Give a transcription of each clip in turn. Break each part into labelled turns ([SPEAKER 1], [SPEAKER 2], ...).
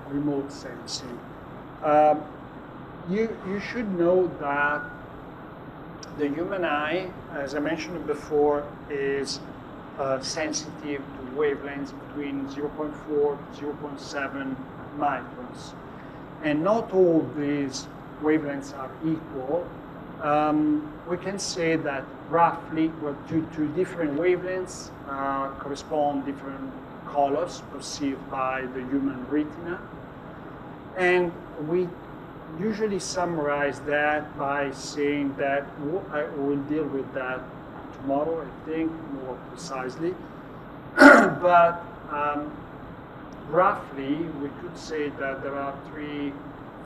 [SPEAKER 1] remote sensing. You should know that the human eye, as I mentioned before, is sensitive to wavelengths between 0.4 to 0.7 microns. And not all these wavelengths are equal. We can say that roughly to different wavelengths correspond different colors perceived by the human retina. And we usually summarize that by saying that we'll deal with that tomorrow, I think, more precisely. But roughly, we could say that there are three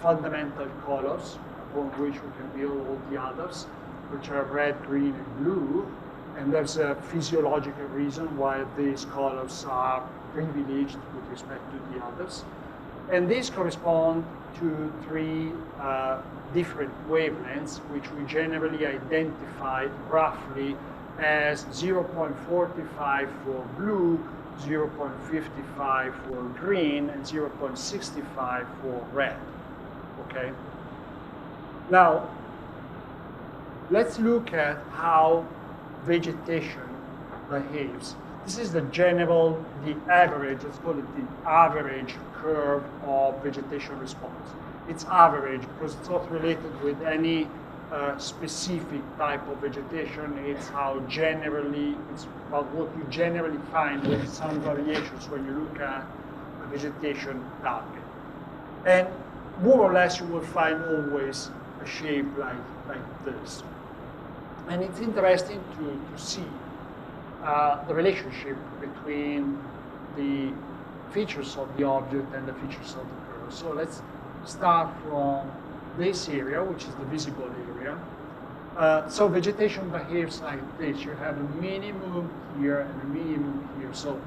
[SPEAKER 1] fundamental colors upon which we can build all the others, which are red, green, and blue. And there's a physiological reason why these colors are privileged with respect to the others. And these correspond to three different wavelengths, which we generally identified roughly as 0.45 for blue, 0.55 for green, and 0.65 for red. Okay? Now, let's look at how vegetation behaves. This is the average, let's call it the average curve of vegetation response. It's average because it's not related with any specific type of vegetation. It's how generally, it's about what you generally find with some variations when you look at a vegetation target. And more or less you will find always a shape like this. And it's interesting to see the relationship between the features of the object and the features of the curve. So let's start from this area, which is the visible area. So vegetation behaves like this. You have a minimum here and a minimum here. So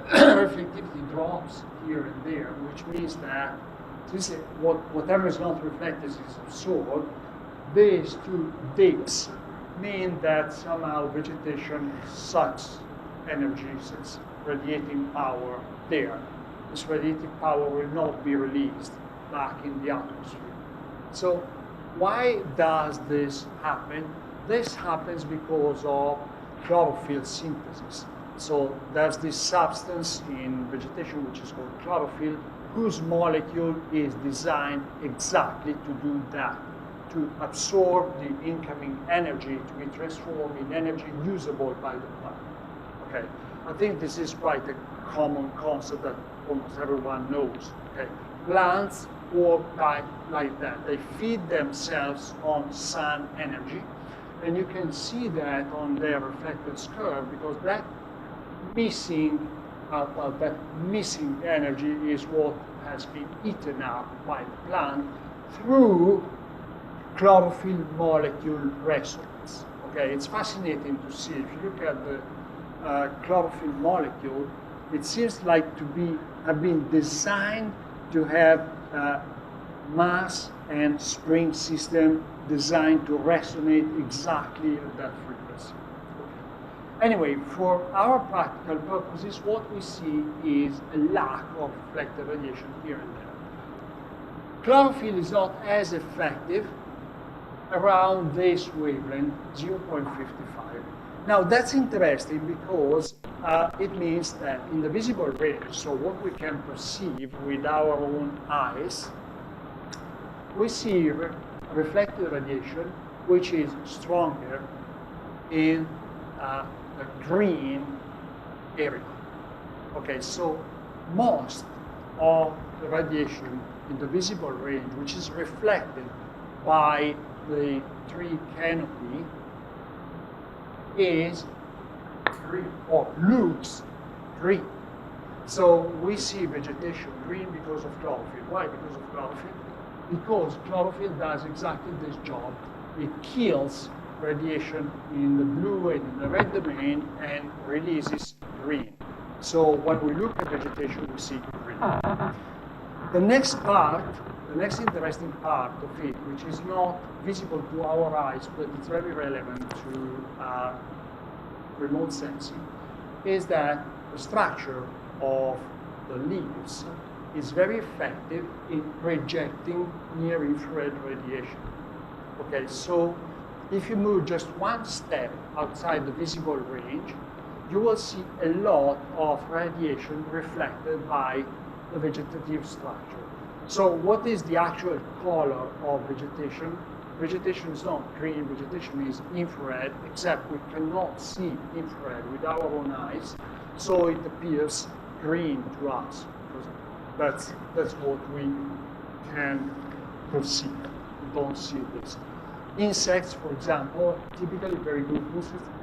[SPEAKER 1] reflectivity drops here and there, which means that whatever is not reflected is absorbed. These two dips mean that somehow vegetation sucks energy, sucks radiating power there. This radiating power will not be released back in the atmosphere. So why does this happen? This happens because of chlorophyll synthesis. So there's this substance in vegetation which is called chlorophyll, whose molecule is designed exactly to do that, to absorb the incoming energy, to be transformed in energy usable by the plant. Okay, I think this is quite a common concept that almost everyone knows. Okay, plants work like that. They feed themselves on sun energy, and you can see that on their reflectance curve because that missing energy is what has been eaten up by the plant through chlorophyll molecule resonance. Okay, it's fascinating to see. If you look at the chlorophyll molecule, it seems like have been designed to have mass and spring system designed to resonate exactly at that frequency. Anyway, for our practical purposes, what we see is a lack of reflected radiation here and there. Chlorophyll is not as effective around this wavelength, 0.55. Now that's interesting because it means that in the visible range, so what we can perceive with our own eyes, we see reflected radiation which is stronger in the green area. Okay, so most of the radiation in the visible range, which is reflected by the tree canopy, is green or looks green. So we see vegetation green because of chlorophyll. Why? Because of chlorophyll? Because chlorophyll does exactly this job. It kills radiation in the blue and in the red domain and releases green. So when we look at vegetation, we see green. The next interesting part of it, which is not visible to our eyes, but it's very relevant to remote sensing, is that the structure of the leaves is very effective in rejecting near-infrared radiation. Okay, so if you move just one step outside the visible range, you will see a lot of radiation reflected by the vegetative structure. So what is the actual color of vegetation? Vegetation is not green, vegetation is infrared, except we cannot see infrared with our own eyes, so it appears green to us. That's what we can perceive. We don't see this. Insects, for example, typically very good,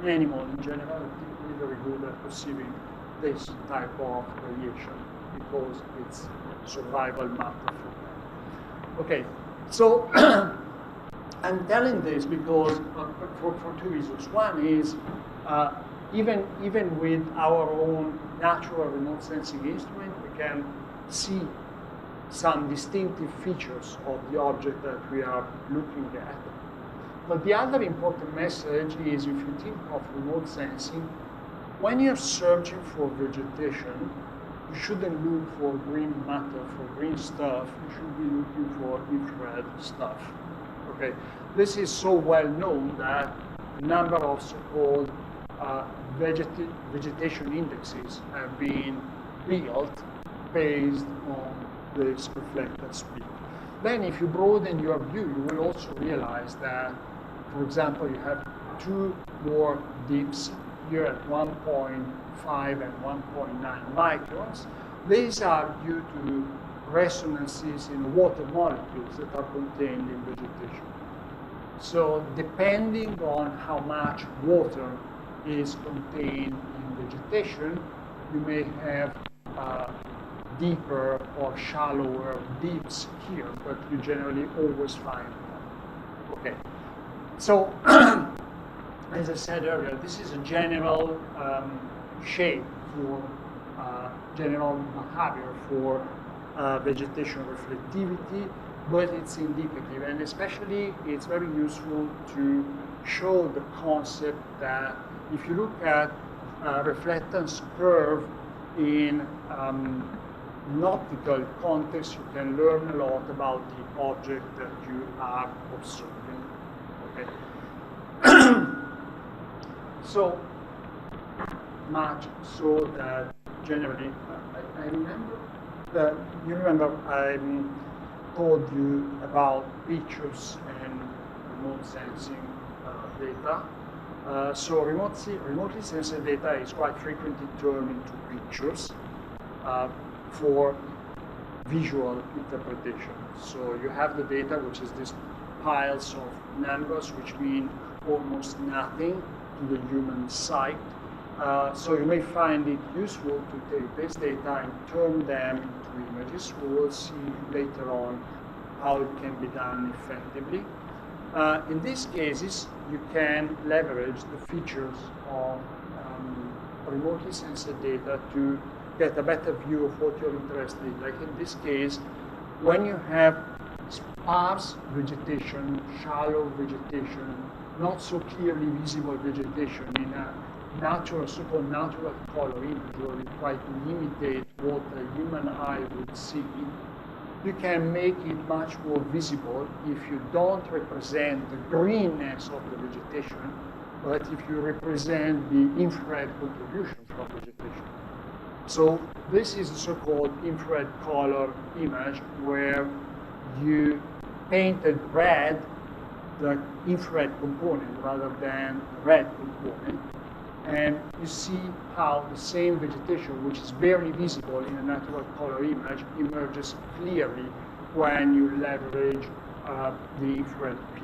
[SPEAKER 1] animals in general, are typically very good at perceiving this type of radiation because it's survival matter for them. Okay, so I'm telling this because for two reasons. One is even with our own natural remote sensing instrument, we can see some distinctive features of the object that we are looking at. But the other important message is, if you think of remote sensing, when you're searching for vegetation, you shouldn't look for green matter, for green stuff. You should be looking for infrared stuff. Okay, this is so well known that a number of so-called vegetation indexes have been built based on this reflected speed. Then if you broaden your view, you will also realize that, for example, you have two more dips here at 1.5 and 1.9 microns. These are due to resonances in water molecules that are contained in vegetation. So depending on how much water is contained in vegetation, you may have deeper or shallower dips here, but you generally always find them. Okay, so as I said earlier, this is a general shape for general behavior for vegetation reflectivity, but it's indicative, and especially it's very useful to show the concept that if you look at reflectance curve in an optical context, you can learn a lot about the object that you are observing. Okay. So much so that generally, I remember that I told you about pictures and remote sensing data. So remotely sensed data is quite frequently turned into pictures for visual interpretation. So you have the data, which is these piles of numbers, which mean almost nothing to the human sight. So you may find it useful to take this data and turn them into images. We will see later on how it can be done effectively. In these cases, you can leverage the features of remotely sensed data to get a better view of what you're interested in. Like in this case, when you have sparse vegetation, shallow vegetation, not so clearly visible vegetation in a natural, so-called natural color image, where you try to imitate what a human eye would see, you can make it much more visible if you don't represent the greenness of the vegetation, but if you represent the infrared contribution from vegetation. So this is a so-called infrared color image where you painted red the infrared component rather than the red component. And you see how the same vegetation, which is barely visible in a natural color image, emerges clearly when you leverage the infrared peak.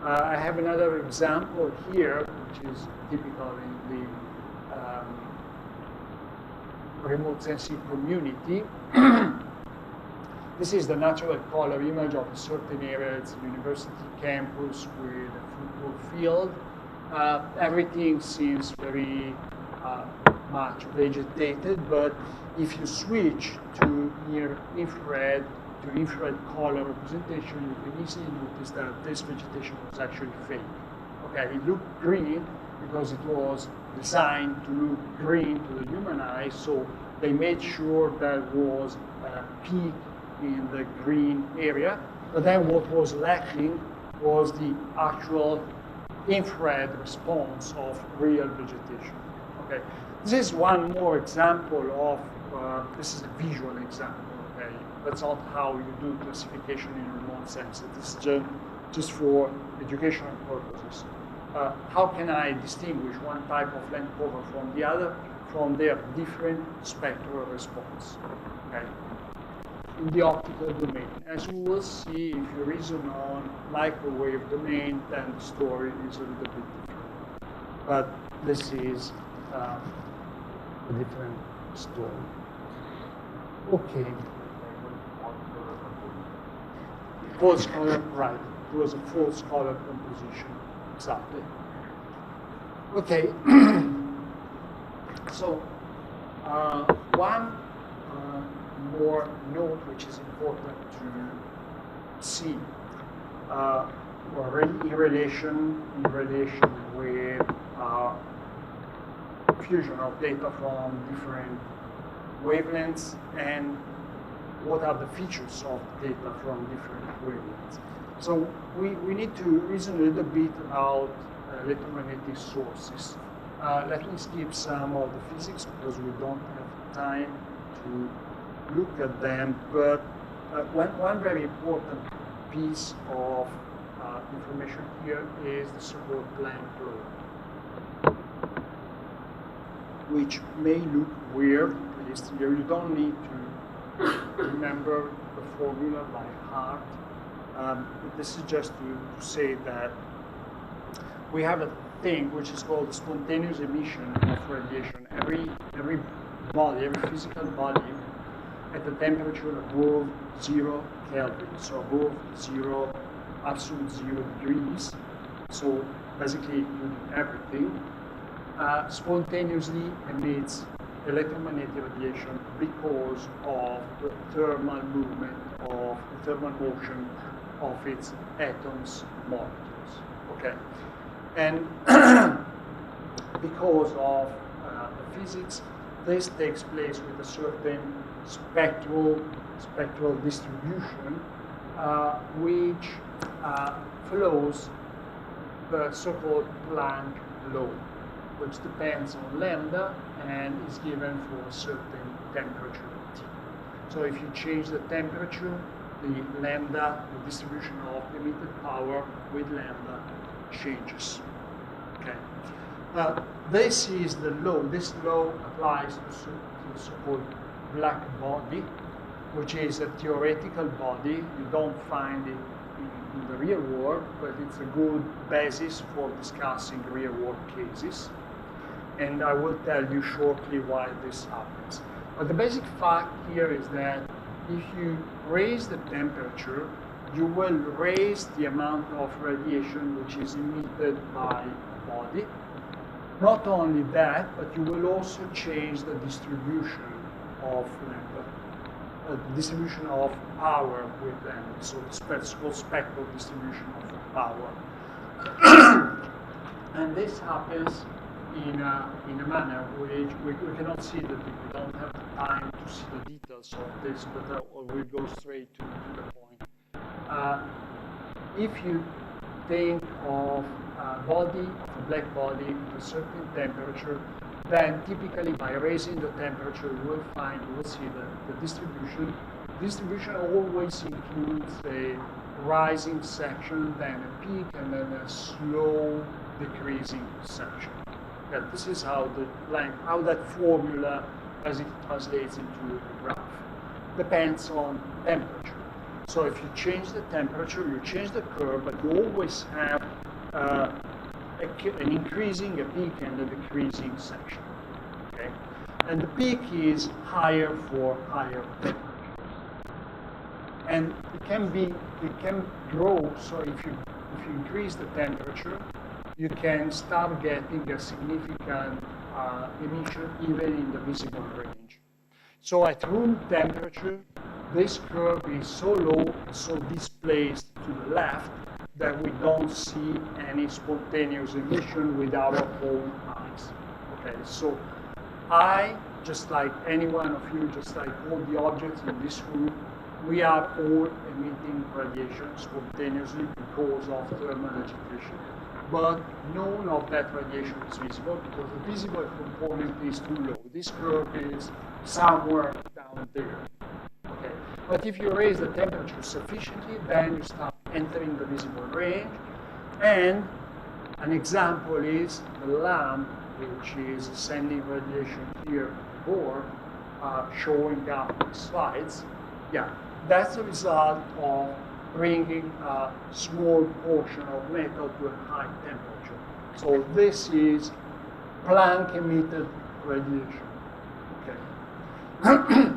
[SPEAKER 1] I have another example here, which is typical in the remote sensing community. This is the natural color image of a certain area. It's a university campus with a football field. Everything seems very much vegetated, but if you switch to near infrared, to infrared color representation, you can easily notice that this vegetation was actually fake. Okay, it looked green because it was designed to look green to the human eye, so They made sure there was a peak in the green area, but then what was lacking was the actual infrared response of real vegetation. Okay, this is one more example of, this is a visual example, okay? That's not how you do classification in remote sensing. This is just for educational purposes. How can I distinguish one type of land cover from the other from their different spectral response, okay? In the optical domain. As you will see, if you reason on microwave domain, then the story is a little bit different. But this is a different story. Okay. False color, right. It was a false color composition. Exactly. Okay. So, one more note which is important to see in relation with fusion of data from different wavelengths and what are the features of data from different wavelengths. So we need to reason a little bit about electromagnetic sources. Let me skip some of the physics because we don't have time to look at them, but one very important piece of information here is the so-called Planck law, which may look weird, at least here. You don't need to remember the formula by heart. This is just to say that we have a thing which is called the spontaneous emission of radiation. Every body, every physical body at the temperature above 0 Kelvin, so above absolute 0 degrees, so basically including everything, spontaneously emits electromagnetic radiation because of the thermal movement of the thermal motion of its atoms, molecules. Okay, and because of the physics, this takes place with a certain spectral distribution, which follows the so-called Planck law, which depends on lambda and is given for a certain temperature T. So if you change the temperature, the lambda, the distribution of emitted power with lambda changes. Okay. Now, this is the law. This law applies to the so-called black body, which is a theoretical body. You don't find it in the real world, but it's a good basis for discussing real-world cases. And I will tell you shortly why this happens. But the basic fact here is that if you raise the temperature, you will raise the amount of radiation which is emitted by a body. Not only that, but you will also change the distribution of lambda, the distribution of power with lambda, so the so-called spectral distribution of power. And this happens in a manner which we cannot see we don't have the time to see the details of this, but we'll go straight to the point. If you think of a body, a black body at a certain temperature, then typically by raising the temperature, you will see the distribution. Distribution always includes a rising section, then a peak, and then a slow decreasing section. Yeah, this is how that formula, as it translates into a graph, depends on temperature. So if you change the temperature, you change the curve, but you always have an increasing, a peak, and a decreasing section. Okay, and the peak is higher for higher temperatures, and it can grow. So if you increase the temperature, you can start getting a significant emission even in the visible range. So at room temperature, this curve is so low, so displaced to the left, that we don't see any spontaneous emission with our own eyes. Okay, so I just like any one of you, just like all the objects in this room, we are all emitting radiation spontaneously because of thermal agitation. But none of that radiation is visible because the visible component is too low. This curve is somewhere down there. Okay. But if you raise the temperature sufficiently, then you start entering the visible range. And an example is the lamp, which is sending radiation here to the board, showing up in slides. Yeah, that's the result of bringing a small portion of metal to a high temperature. So this is Planck-emitted radiation. Okay.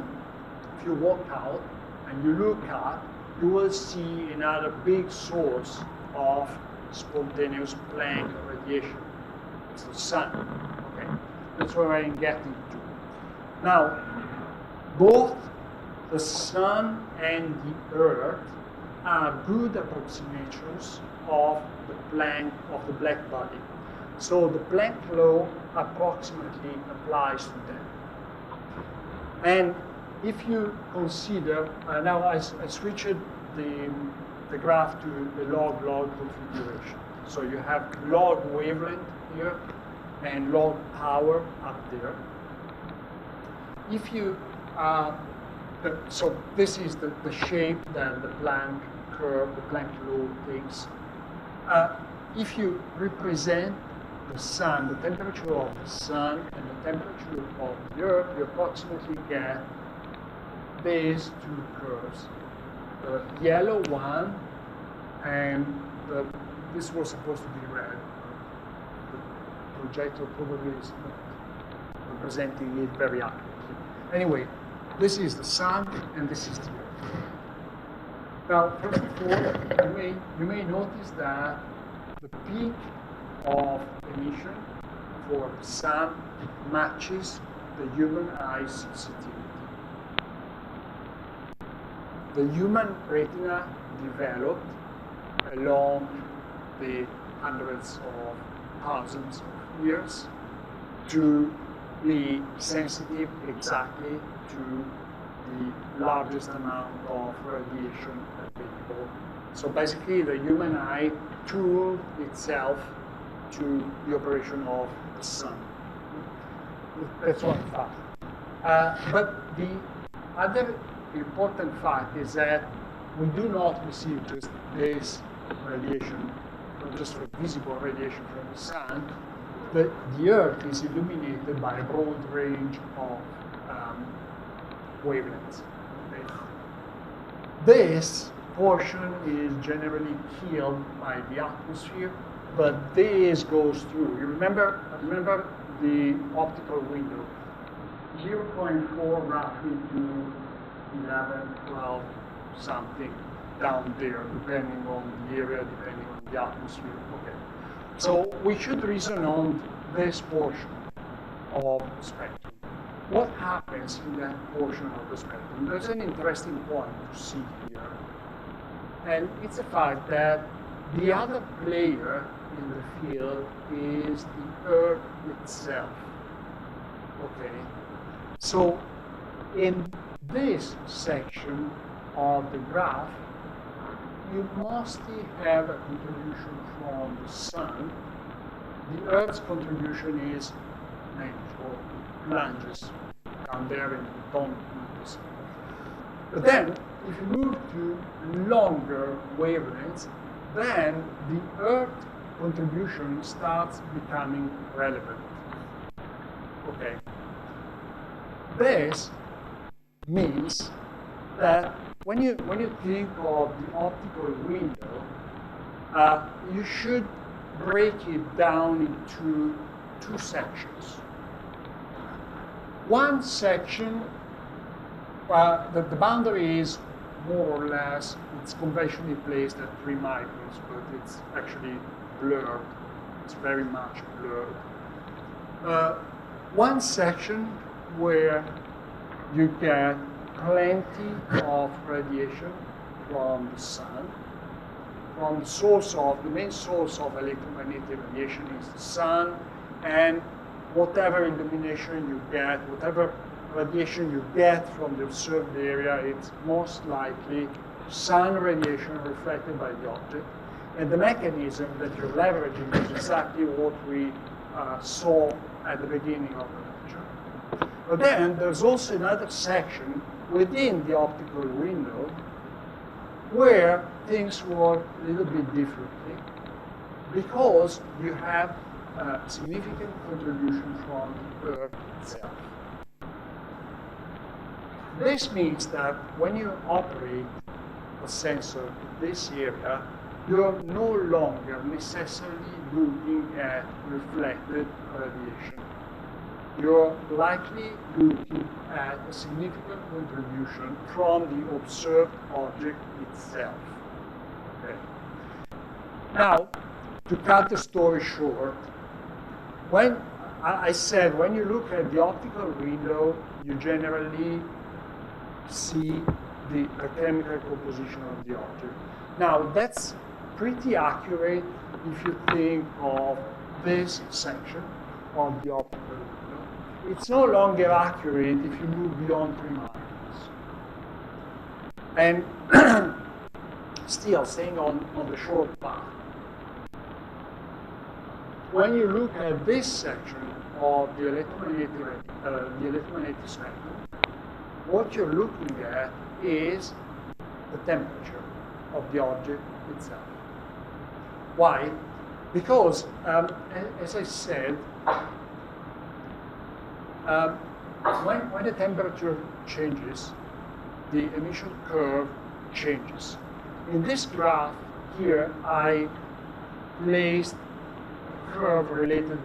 [SPEAKER 1] If you walk out and you look up, you will see another big source of spontaneous Planck radiation. It's the sun. Okay, that's where I'm getting to. Now, both the sun and the Earth are good approximations of the Planck of the black body. So the Planck law approximately applies to them. And if you consider, now I switched the graph to the log-log configuration. So you have log wavelength here and log power up there. If you, so this is the shape that the Planck curve, the Planck law takes. If you represent the sun, the temperature of the sun and the temperature of the Earth, you approximately get these two curves. The yellow one and this was supposed to be red. The projector probably is not representing it very accurately. Anyway, this is the sun and this is the Earth. Now, first of all, you may notice that the peak of emission for the sun matches the human eye sensitivity. The human retina developed along the hundreds of thousands of years to be sensitive exactly to the largest amount of radiation available. So basically, the human eye tuned itself to the operation of the sun. That's one fact. But the other important fact is that we do not receive just this radiation, just visible radiation from the sun, but the Earth is illuminated by a broad range of wavelengths. Okay? This portion is generally killed by the atmosphere, but this goes through. You remember the optical window, 0.4 roughly to 11, 12, something down there, depending on the area, depending on the atmosphere. Okay. So we should reason on this portion of the spectrum. What happens in that portion of the spectrum? There's an interesting point to see here. And it's the fact that the other player in the field is the Earth itself. Okay. So in this section of the graph, you mostly have a contribution from the sun. The Earth's contribution is negligible, plunges down there and you don't notice. But then, if you move to longer wavelengths, then the Earth contribution starts becoming relevant. Okay. This means that when you think of the optical window, you should break it down into two sections. One section, the boundary is more or less, it's conventionally placed at 3 microns, but it's actually blurred. It's very much blurred. One section where you get plenty of radiation from the sun. From the main source of electromagnetic radiation is the sun, and whatever illumination you get, whatever radiation you get from the observed area, it's most likely sun radiation reflected by the object. And the mechanism that you're leveraging is exactly what we saw at the beginning of the lecture. But then there's also another section within the optical window where things work a little bit differently because you have a significant contribution from the Earth itself. This means that when you operate a sensor in this area, you're no longer necessarily looking at reflected radiation. You're likely looking at a significant contribution from the observed object itself. Okay. Now, to cut the story short, when I said when you look at the optical window, you generally see the chemical composition of the object. Now, that's pretty accurate if you think of this section of the optical window. It's no longer accurate if you move beyond 3 microns. And still, staying on the short path, when you look at this section of the electromagnetic spectrum, what you're looking at is the temperature of the object itself. Why? Because, as I said, when the temperature changes, the emission curve changes. In this graph here, I placed a curve related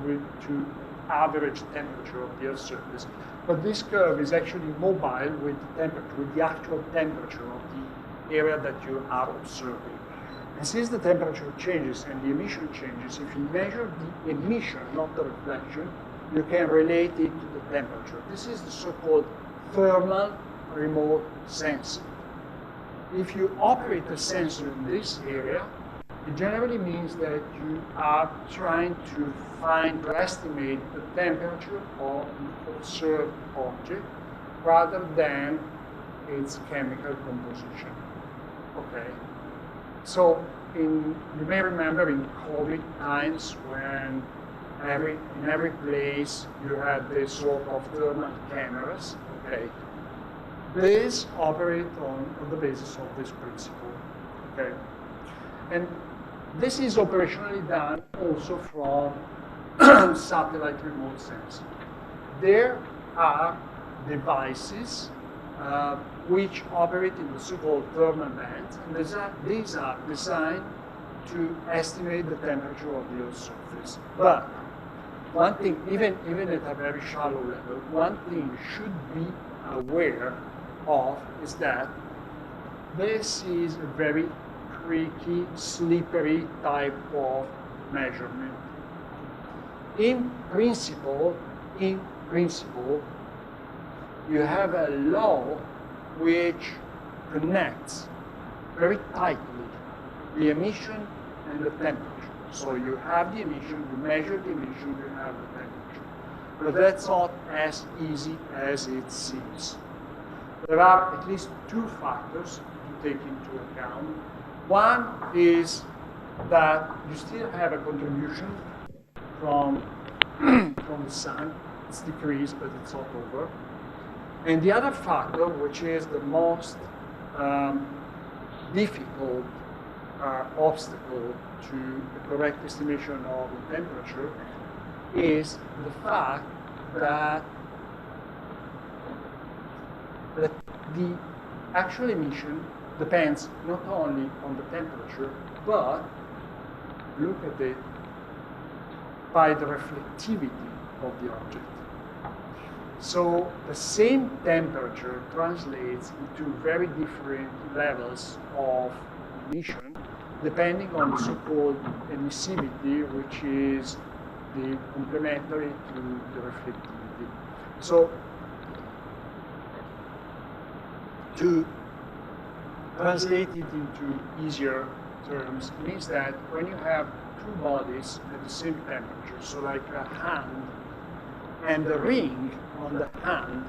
[SPEAKER 1] to average temperature of the Earth's surface. But this curve is actually mobile with the temperature, with the actual temperature of the area that you are observing. And since the temperature changes and the emission changes, if you measure the emission, not the reflection, you can relate it to the temperature. This is the so-called thermal remote sensing. If you operate a sensor in this area, it generally means that you are trying to estimate the temperature of the observed object rather than its chemical composition. Okay? So you may remember in COVID times when in every place you had this sort of thermal cameras. Okay? These operate on the basis of this principle. Okay? And this is operationally done also from satellite remote sensing. There are devices which operate in the so-called thermal bands, and these are designed to estimate the temperature of the Earth's surface. But one thing, even at a very shallow level, one thing you should be aware of is that this is a very tricky, slippery type of measurement. In principle, you have a law which connects very tightly the emission and the temperature. So you have the emission, you measure the emission, you have the temperature. But that's not as easy as it seems. There are at least 2 factors to take into account. One is that you still have a contribution from the sun. It's decreased, but it's not over. And the other factor, which is the most difficult obstacle to the correct estimation of the temperature, is the fact that the actual emission depends not only on the temperature, but, look at it, by the reflectivity of the object. So the same temperature translates into very different levels of emission depending on the so-called emissivity, which is the complementary to the reflectivity. So to translate it into easier terms means that when you have 2 bodies at the same temperature, so like a hand and the ring on the hand,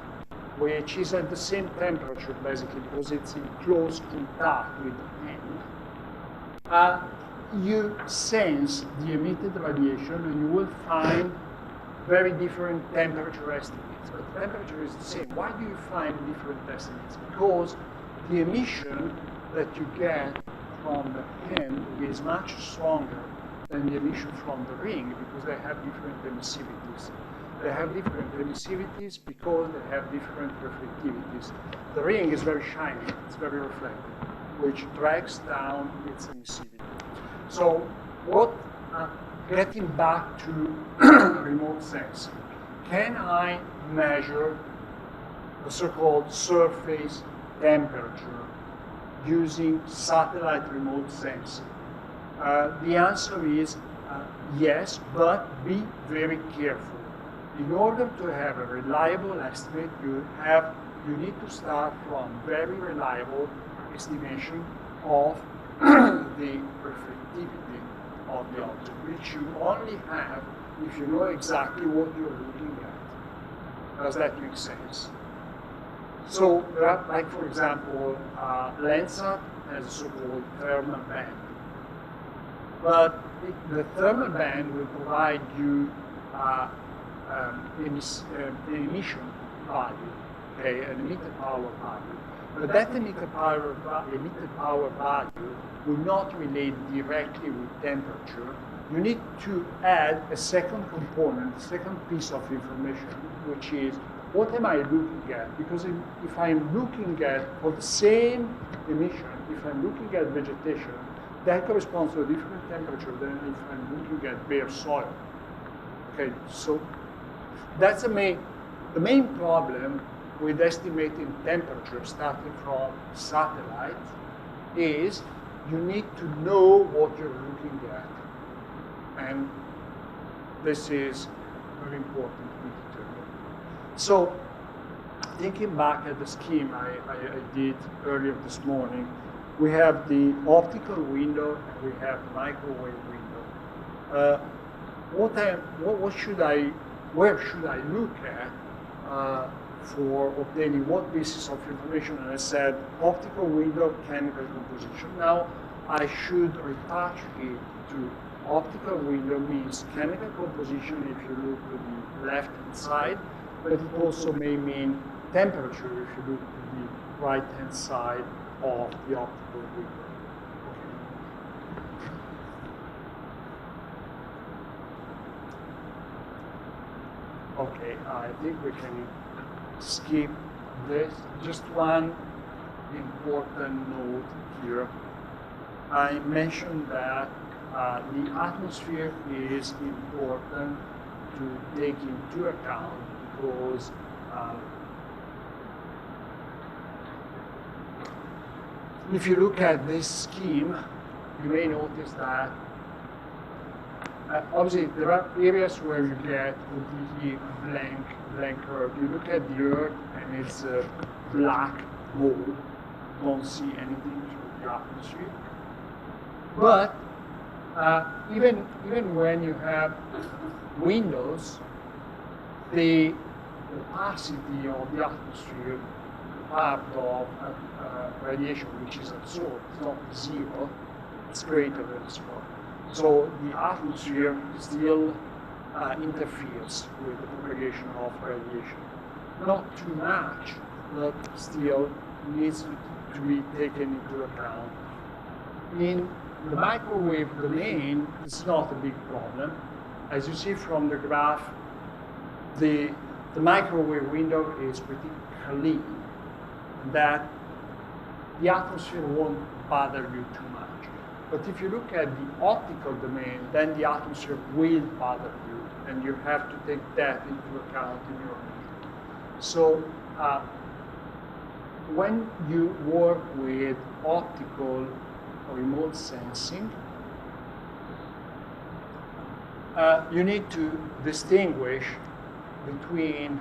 [SPEAKER 1] which is at the same temperature basically because it's in close contact with the hand, you sense the emitted radiation and you will find very different temperature estimates. But the temperature is the same. Why do you find different estimates? Because the emission that you get from the hand is much stronger than the emission from the ring because they have different emissivities. They have different emissivities because they have different reflectivities. The ring is very shiny, it's very reflective, which drags down its emissivity. So what, getting back to remote sensing, can I measure the so-called surface temperature using satellite remote sensing? The answer is yes, but be very careful. In order to have a reliable estimate, you need to start from very reliable estimation of the reflectivity of the object, which you only have if you know exactly what you're looking at. Does that make sense? So, like for example, Landsat has a so-called thermal band. But the thermal band will provide you an emission value, okay, an emitted power value. But that emitted power value will not relate directly with temperature. You need to add a second component, a second piece of information, which is what am I looking at? Because if I'm looking at, for the same emission, if I'm looking at vegetation, that corresponds to a different temperature than if I'm looking at bare soil. Okay, so that's the main problem with estimating temperature starting from satellites is you need to know what you're looking at. And this is very important to be determined. So, thinking back at the scheme I did earlier this morning, we have the optical window and we have the microwave window. Where should I look at for obtaining what pieces of information? And I said optical window, chemical composition. Now I should repatriate to optical window means chemical composition if you look to the left-hand side, but it also may mean temperature if you look to the right-hand side of the optical window. Okay, I think we can skip this. Just one important note here. I mentioned that the atmosphere is important to take into account because if you look at this scheme, you may notice that obviously there are areas where you get completely blank earth. You look at the earth and it's a black hole. You don't see anything through the atmosphere. But even when you have windows, the opacity of the atmosphere, part of radiation which is absorbed, is not zero, it's greater than zero. So the atmosphere still interferes with the propagation of radiation. Not too much, but still needs to be taken into account. In the microwave domain, it's not a big problem. As you see from the graph, the microwave window is pretty clean, that the atmosphere won't bother you too much. But if you look at the optical domain, then the atmosphere will bother you, and you have to take that into account in your measurement. So when you work with optical remote sensing, you need to distinguish between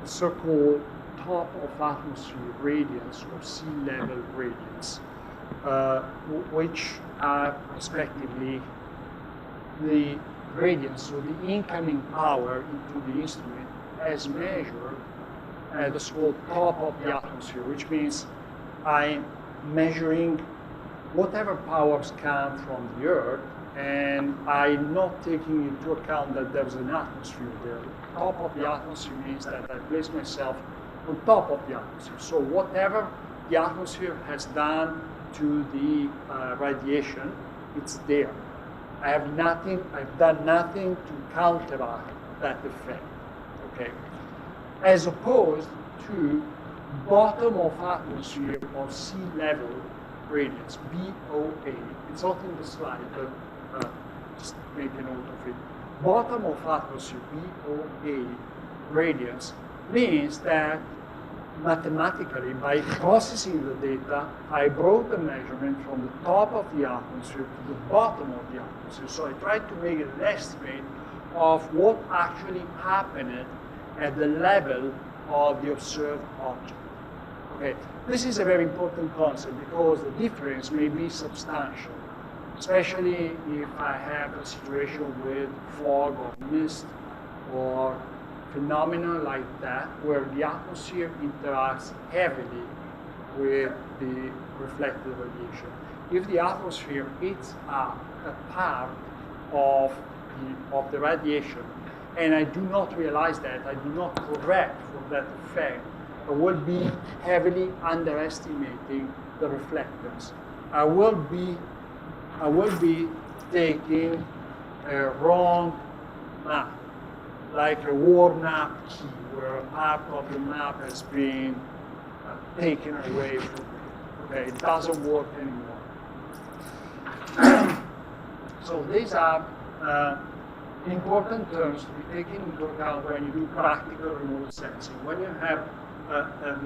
[SPEAKER 1] the so-called top of atmosphere radiance or sea level radiance, which are respectively the radiance, so the incoming power into the instrument, as measured at the so-called top of the atmosphere, which means I'm measuring whatever powers come from the Earth, and I'm not taking into account that there's an atmosphere there. Top of the atmosphere means that I place myself on top of the atmosphere. So whatever the atmosphere has done to the radiation, it's there. I've done nothing to counteract that effect, okay? As opposed to bottom of atmosphere or sea level radiance, BOA. It's not in the slide, but just make a note of it. Bottom of atmosphere, BOA radiance, means that mathematically, by processing the data, I brought the measurement from the top of the atmosphere to the bottom of the atmosphere. So I tried to make an estimate of what actually happened at the level of the observed object. Okay, this is a very important concept because the difference may be substantial, especially if I have a situation with fog or mist or phenomena like that, where the atmosphere interacts heavily with the reflected radiation. If the atmosphere eats up a part of the radiation, and I do not realize that, I do not correct for that effect, I will be heavily underestimating the reflectance. I will be taking a wrong map, like a worn up key, where a part of the map has been taken away from me. Okay, it doesn't work anymore. So these are important terms to be taken into account when you do practical remote sensing. When you have a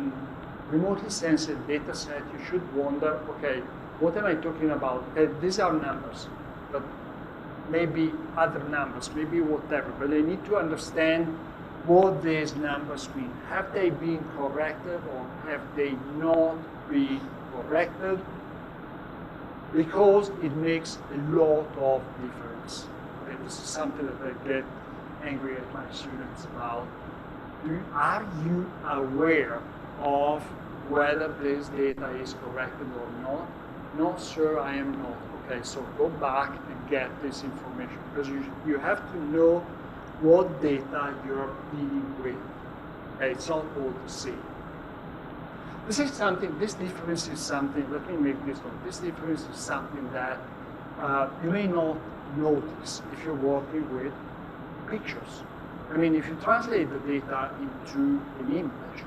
[SPEAKER 1] remotely sensed data set, you should wonder, okay, what am I talking about? These are numbers, but maybe other numbers, maybe whatever, but I need to understand what these numbers mean. Have they been corrected or have they not been corrected? Because it makes a lot of difference. Okay, this is something that I get angry at my students about. Are you aware of whether this data is corrected or not? No, sir, I am not. Okay, so go back and get this information, because you have to know what data you're dealing with. Okay, it's not all the same. This difference is something, let me make this one. This difference is something that you may not notice if you're working with pictures. I mean, if you translate the data into an image,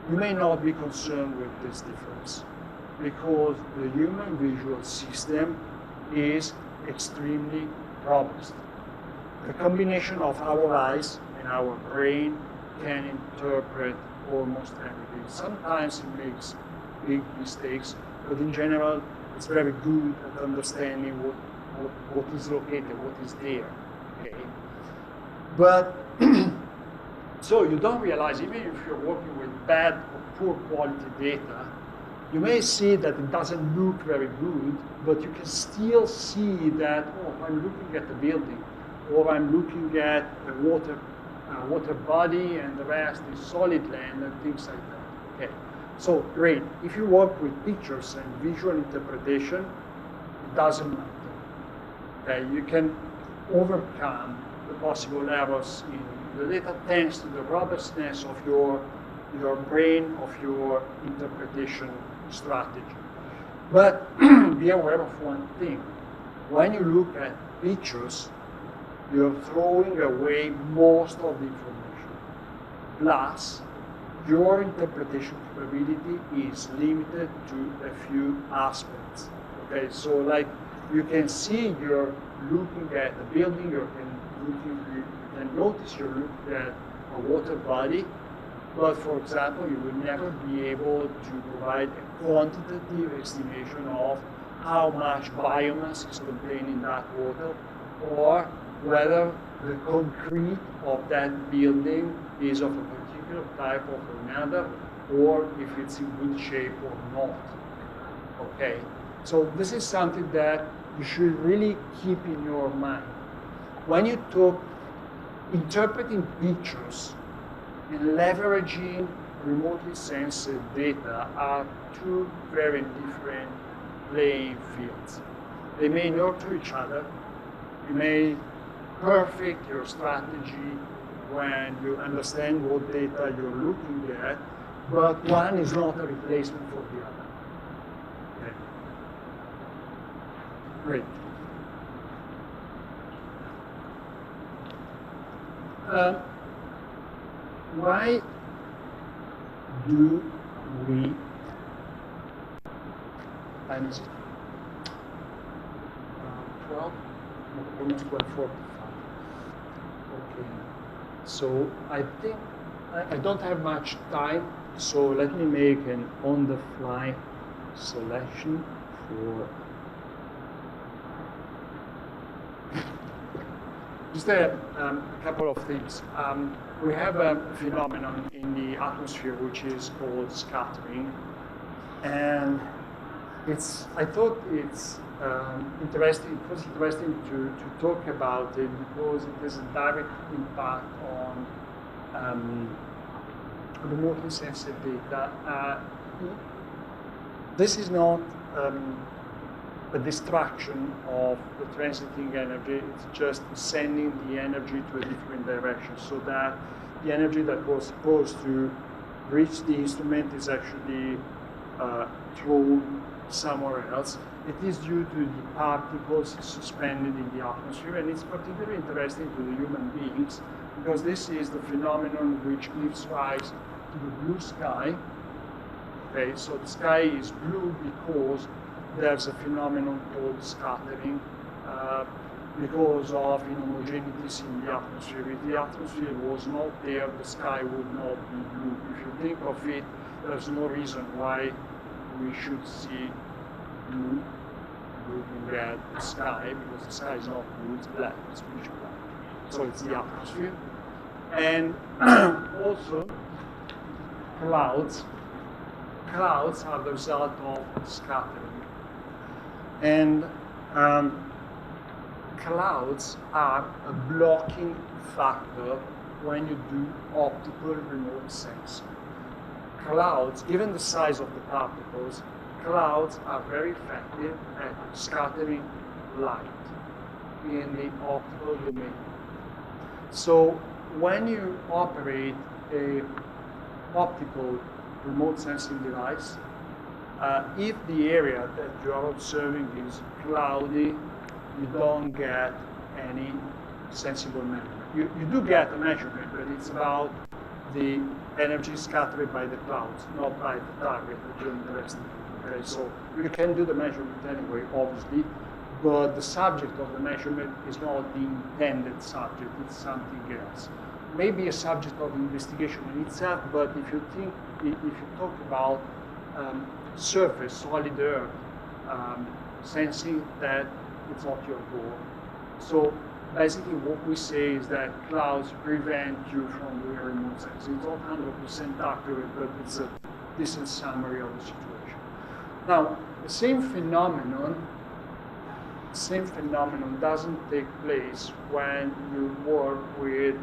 [SPEAKER 1] you may not be concerned with this difference, because the human visual system is extremely robust. The combination of our eyes and our brain can interpret almost everything. Sometimes it makes big mistakes, but in general, it's very good at understanding what is located, what is there. Okay? But so you don't realize, even if you're working with bad or poor quality data, you may see that it doesn't look very good, but you can still see that, oh, I'm looking at the building, or I'm looking at a water body, and the rest is solid land and things like that. Okay, so great. If you work with pictures and visual interpretation, it doesn't matter. Okay, you can overcome the possible errors in the data thanks to the robustness of your brain, of your interpretation strategy. But be aware of one thing. When you look at pictures, you're throwing away most of the information. Plus, your interpretation capability is limited to a few aspects. Okay, so like you can see you're looking at a building, you can notice you're looking at a water body, but for example, you will never be able to provide a quantitative estimation of how much biomass is contained in that water, or whether the concrete of that building is of a particular type or another, or if it's in good shape or not. Okay, so this is something that you should really keep in your mind. when you talk interpreting pictures and leveraging remotely sensed data are two very different playing fields. They may nurture each other. You may perfect your strategy when you understand what data you're looking at, but one is not a replacement for the other. Okay. Great. Why do we, time is it? 12? Almost 12:45. Okay. So I think I don't have much time, so let me make an on-the-fly selection for just a couple of things. We have a phenomenon in the atmosphere which is called scattering, and I thought it's interesting. It was interesting to talk about it because it has a direct impact on remotely sensitive data. This is not a distraction of the transiting energy. It's just sending the energy to a different direction, so that the energy that was supposed to reach the instrument is actually thrown somewhere else. It is due to the particles suspended in the atmosphere, and it's particularly interesting to the human beings because this is the phenomenon which gives rise to the blue sky. Okay, so the sky is blue because there's a phenomenon called scattering because of inhomogeneities in the atmosphere. If the atmosphere was not there, the sky would not be blue. If you think of it, there's no reason why we should see blue looking at the sky, because the sky is not blue, it's black, it's pitch black. So it's the atmosphere. And also clouds. Clouds are the result of scattering. And clouds are a blocking factor when you do optical remote sensing. Clouds, given the size of the particles, clouds are very effective at scattering light in the optical domain. So when you operate a optical remote sensing device, if the area that you are observing is cloudy, you don't get any sensible measurement. You do get a measurement, but it's about the energy scattered by the clouds, not by the target that you're interested in. Okay, so you can do the measurement anyway, obviously, but the subject of the measurement is not the intended subject, it's something else. Maybe a subject of investigation in itself, but if you talk about surface, solid earth, sensing, that it's not your goal. So basically what we say is that clouds prevent you from doing remote sensing. It's not 100% accurate, but it's a decent summary of the situation. Now, the same phenomenon doesn't take place when you work with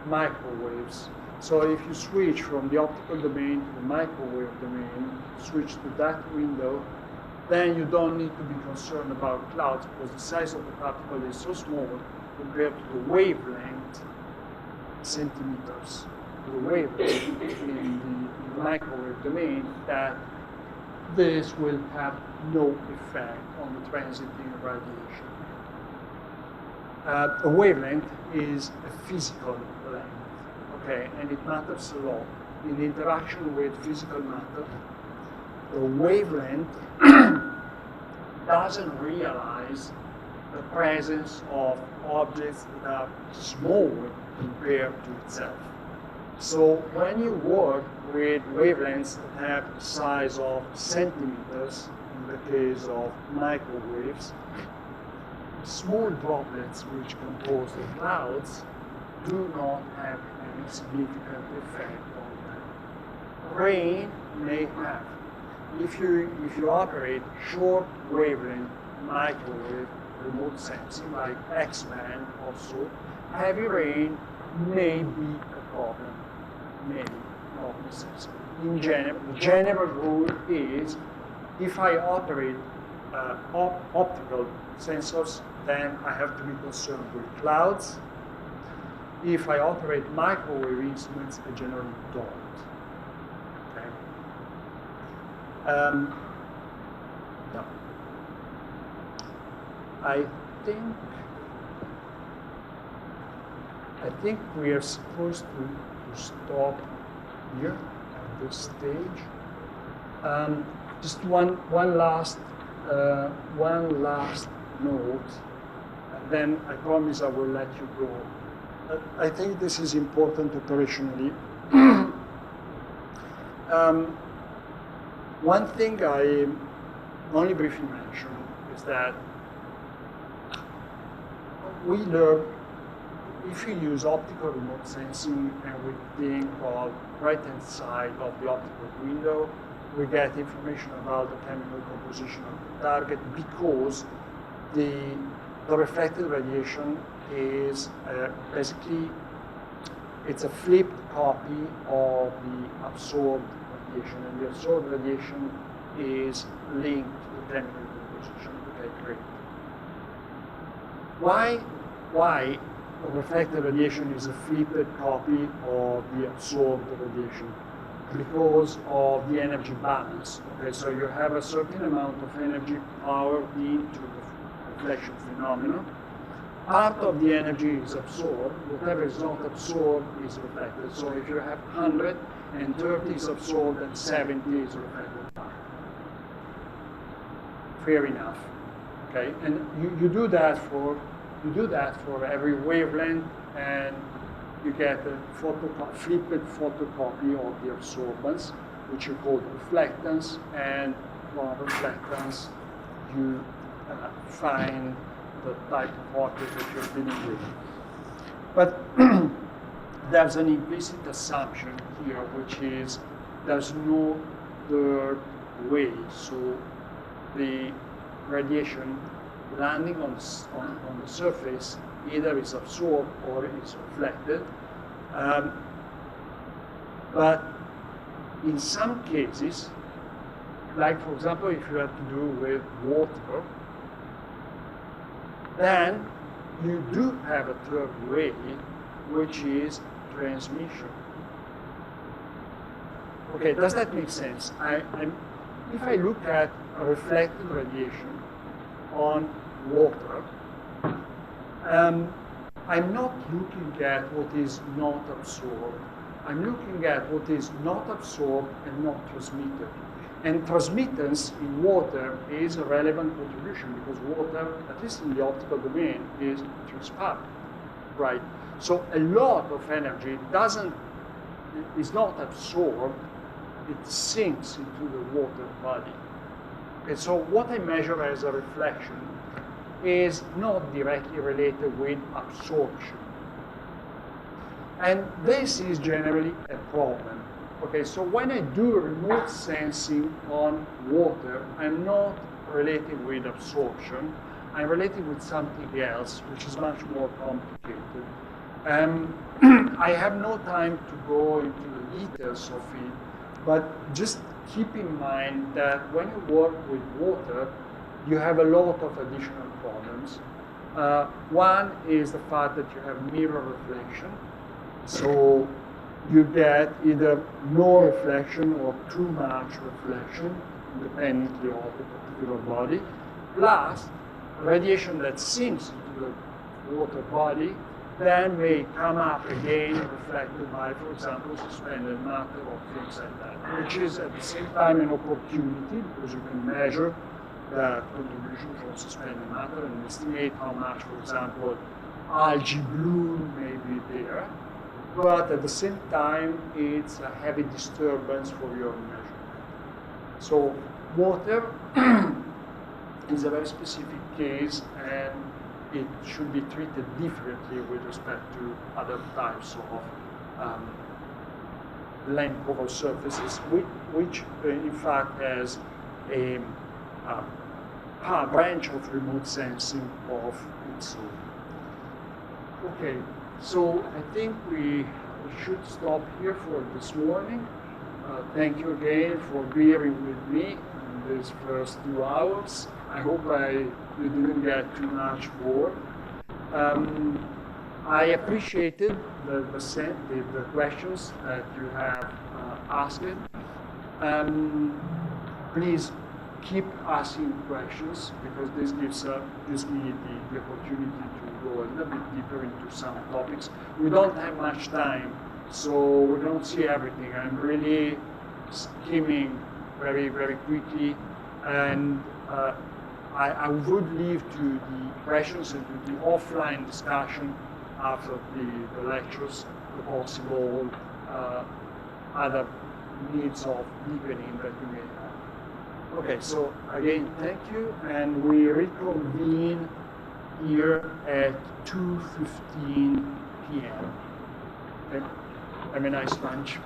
[SPEAKER 1] microwaves. So if you switch from the optical domain to the microwave domain, switch to that window, then you don't need to be concerned about clouds because the size of the particle is so small compared to the wavelength, centimeters, the wavelength in the microwave domain, that this will have no effect on the transiting radiation. A wavelength is a physical length, okay, and it matters a lot. In the interaction with physical matter, the wavelength doesn't realize the presence of objects that are small compared to itself. So when you work with wavelengths that have the size of centimeters, in the case of microwaves, small droplets which compose the clouds do not have any significant effect on them. Rain may have. If you operate short wavelength microwave remote sensing, like X-band also, heavy rain may be a problem, maybe, not necessarily. In general, the general rule is if I operate optical sensors, then I have to be concerned with clouds. If I operate microwave instruments, I generally don't. Okay. No. I think we are supposed to stop here at this stage. Just one last note, and then I promise I will let you go. I think this is important operationally. One thing I only briefly mentioned is that we learn, if you use optical remote sensing and we think of right-hand side of the optical window, we get information about the chemical composition of the target because the reflected radiation is basically, it's a flipped copy of the absorbed radiation, and the absorbed radiation is linked to the chemical composition. Okay, great. Why reflected radiation is a flipped copy of the absorbed radiation? Because of the energy balance. Okay, so you have a certain amount of energy power into the reflection phenomenon. Part of the energy is absorbed. Whatever is not absorbed is reflected. So if you have 100 and 30 is absorbed and 70 is reflected back. Fair enough. Okay, and you do that for every wavelength, and you get a flipped photocopy of the absorbance, which you call reflectance, and from reflectance you find the type of object that you're dealing with. But there's an implicit assumption here, which is there's no third way. So the radiation landing on the surface either is absorbed or is reflected. But in some cases, like for example, if you have to do with water, then you do have a third way, which is transmission. Okay, does that make sense? If I look at a reflected radiation on water, I'm not looking at what is not absorbed. I'm looking at what is not absorbed and not transmitted. And transmittance in water is a relevant contribution because water, at least in the optical domain, is transparent, right? So a lot of energy is not absorbed, it sinks into the water body. Okay, so what I measure as a reflection is not directly related with absorption. And this is generally a problem. Okay, so when I do remote sensing on water, I'm not related with absorption, I'm related with something else, which is much more complicated. I have no time to go into the details of it, but just keep in mind that when you work with water, you have a lot of additional problems. One is the fact that you have mirror reflection. So you get either no reflection or too much reflection, independently of the particular body, plus radiation that sinks into the water body then may come up again reflected by, for example, suspended matter or things like that, which is at the same time an opportunity because you can measure the contribution from suspended matter and estimate how much, for example, algae bloom may be there. But at the same time, it's a heavy disturbance for your measurement. So water is a very specific case, and it should be treated differently with respect to other types of land cover surfaces, which in fact has a branch of remote sensing of ITSO. Okay, so I think we should stop here for this morning. Thank you again for bearing with me in these first 2 hours. I hope you didn't get too much bored. I appreciated the questions that you have asked. Please keep asking questions, because this gives me the opportunity to go a little bit deeper into some topics. We don't have much time, so we don't see everything. I'm really skimming very, very quickly, and I would leave to the questions and to the offline discussion after the lectures the possible other needs of deepening that you may have. Okay, so again, thank you, and we reconvene here at 2:15 p.m. Okay. Have a nice lunch.